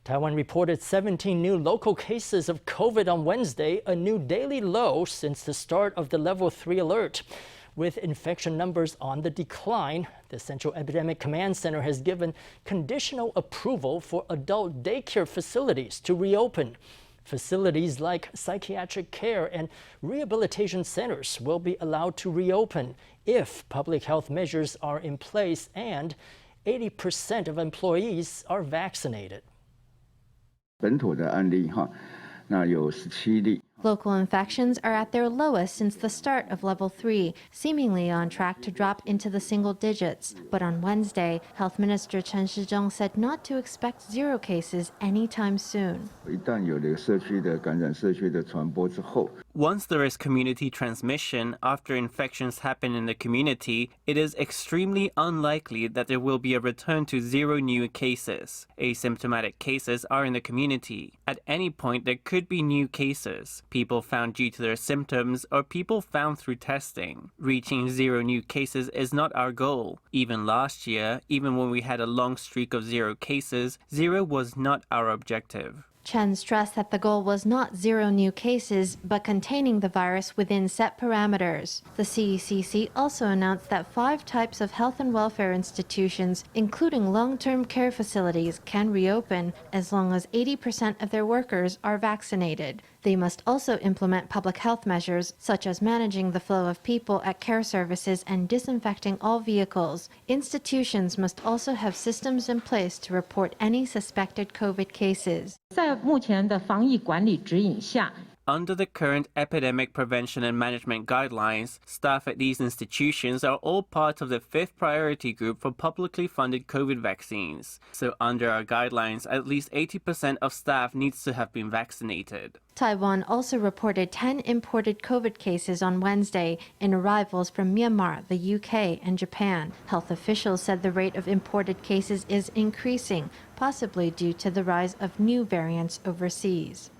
Taiwan reported 17 new local cases of COVID on Wednesday, a new daily low since the start of the level 3 alert. With infection numbers on the decline, the Central Epidemic Command Center has given conditional approval for adult daycare facilities to reopen. Facilities like psychiatric care and rehabilitation centers will be allowed to reopen if public health measures are in place and 80% of employees are vaccinated. 本土的案例那有17例。 Local infections are at their lowest since the start of level 3, seemingly on track to drop into the single digits. But on Wednesday, Health Minister Chen Shih-chung said not to expect 0 cases anytime soon. 一旦有了社区的感染、社区的传播之后， Once there is community transmission after infections happen in the community, it is extremely unlikely that there will be a return to 0 new cases. Asymptomatic cases are in the community. At any point, there could be new cases. People found due to their symptoms or people found through testing. Reaching 0 new cases is not our goal. Even last year, even when we had a long streak of 0 cases, 0 was not our objective. Chen stressed that the goal was not 0 new cases, but containing the virus within set parameters. The CECC also announced that 5 types of health and welfare institutions, including long-term care facilities, can reopen as long as 80% of their workers are vaccinated. They must also implement public health measures, such as managing the flow of people at care services and disinfecting all vehicles. Institutions must also have systems in place to report any suspected COVID cases. 在目前的防疫管理指引下， Under the current epidemic prevention and management guidelines, staff at these institutions are all part of the 5th priority group for publicly funded COVID vaccines. So under our guidelines, at least 80% of staff needs to have been vaccinated. Taiwan also reported 10 imported COVID cases on Wednesday in arrivals from Myanmar, the UK, and Japan. Health officials said the rate of imported cases is increasing, possibly due to the rise of new variants overseas.